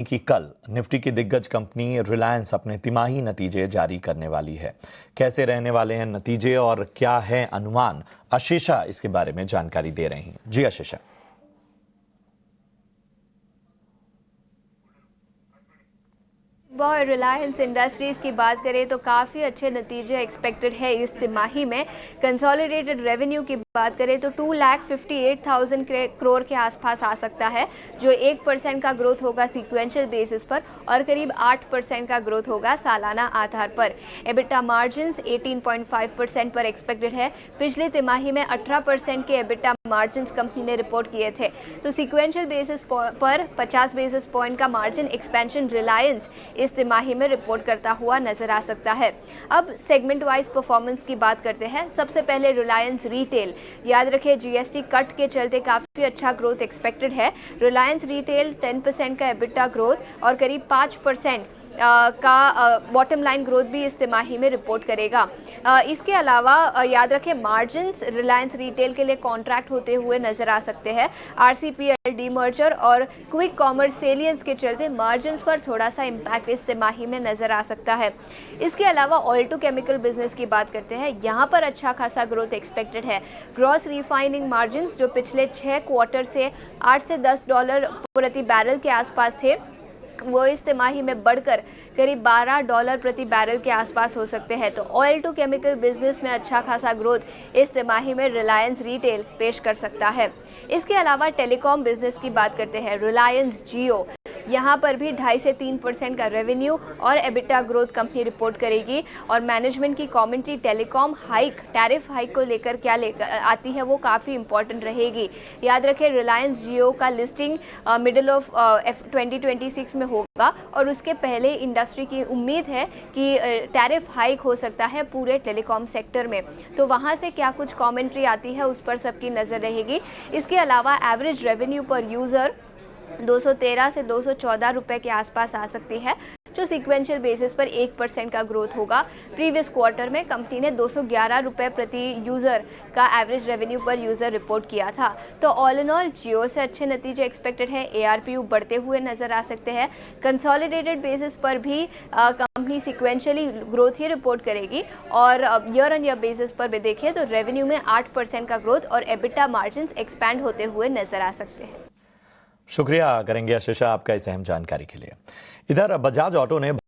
कि कल निफ्टी की दिग्गज कंपनी रिलायंस अपने तिमाही नतीजे जारी करने वाली है। कैसे रहने वाले हैं नतीजे और क्या है अनुमान, आशीषा इसके बारे में जानकारी दे रही हैं। जी आशीषा। और रिलायंस इंडस्ट्रीज की बात करें तो काफ़ी अच्छे नतीजे एक्सपेक्टेड है इस तिमाही में। कंसोलिडेटेड रेवेन्यू की बात करें तो 2,58,000 करोड़ के आसपास आ सकता है, जो 1% का ग्रोथ होगा सीक्वेंशियल बेसिस पर और करीब 8% का ग्रोथ होगा सालाना आधार पर। एबिटा मार्जिन्स 18.5% पर एक्सपेक्टेड है। पिछले तिमाही में 18% के एबिटा मार्जिन्स कंपनी ने रिपोर्ट किए थे, तो सीक्वेंशियल बेसिस पर 50 बेसिस पॉइंट का मार्जिन एक्सपेंशन रिलायंस इस तिमाही में रिपोर्ट करता हुआ नजर आ सकता है। अब सेगमेंट वाइज परफॉर्मेंस की बात करते हैं। सबसे पहले रिलायंस रिटेल, याद रखें जीएसटी कट के चलते काफ़ी अच्छा ग्रोथ एक्सपेक्टेड है। रिलायंस रिटेल 10% का एबिटा ग्रोथ और करीब 5% का बॉटम लाइन ग्रोथ भी इस तिमाही में रिपोर्ट करेगा। इसके अलावा याद रखें मार्जिन्स रिलायंस रिटेल के लिए कॉन्ट्रैक्ट होते हुए नजर आ सकते हैं। आरसीपीएल डीमर्जर और क्विक कॉमर्स सेलियंस के चलते मार्जिन्स पर थोड़ा सा इम्पैक्ट इस तिमाही में नजर आ सकता है। इसके अलावा ऑयल टू केमिकल बिजनेस की बात करते हैं। यहाँ पर अच्छा खासा ग्रोथ एक्सपेक्टेड है। ग्रॉस रिफाइनिंग मार्जिन्स जो पिछले 6 क्वार्टर से $8 से $10 प्रति बैरल के आसपास थे, वो इस तिमाही में बढ़कर करीब $12 प्रति बैरल के आसपास हो सकते हैं। तो ऑयल टू केमिकल बिजनेस में अच्छा खासा ग्रोथ इस तिमाही में रिलायंस रिटेल पेश कर सकता है। इसके अलावा टेलीकॉम बिजनेस की बात करते हैं। रिलायंस जियो, यहाँ पर भी 2.5 से 3% का रेवेन्यू और एबिटा ग्रोथ कंपनी रिपोर्ट करेगी। और मैनेजमेंट की commentary telecom hike, tariff hike को लेकर क्या लेकर आती है, वो काफ़ी इंपॉर्टेंट रहेगी। याद रखें रिलायंस जियो का लिस्टिंग मिडिल ऑफ 2026 में होगा और उसके पहले इंडस्ट्री की उम्मीद है कि टैरिफ हाइक हो सकता है पूरे टेलीकॉम सेक्टर में। तो वहाँ से क्या कुछ कमेंट्री आती है उस पर सबकी नज़र रहेगी। इसके अलावा एवरेज रेवेन्यू पर यूज़र 213 से 214 रुपए के आसपास आ सकती है, जो सीक्वेंशियल बेसिस पर 1% का ग्रोथ होगा। प्रीवियस क्वार्टर में कंपनी ने 211 रुपए प्रति यूज़र का एवरेज रेवेन्यू पर यूज़र रिपोर्ट किया था। तो ऑल इन ऑल जियो से अच्छे नतीजे एक्सपेक्टेड है। एआरपीयू बढ़ते हुए नजर आ सकते हैं। कंसोलिडेटेड बेसिस पर भी कंपनी सीक्वेंशियली ग्रोथ ही रिपोर्ट करेगी और ईयर ऑन ईयर बेसिस पर भी देखें तो रेवेन्यू में 8% का ग्रोथ और एबिटा मार्जिन एक्सपैंड होते हुए नजर आ सकते हैं। शुक्रिया करेंगे आशीषा आपका इस अहम जानकारी के लिए। इधर बजाज ऑटो ने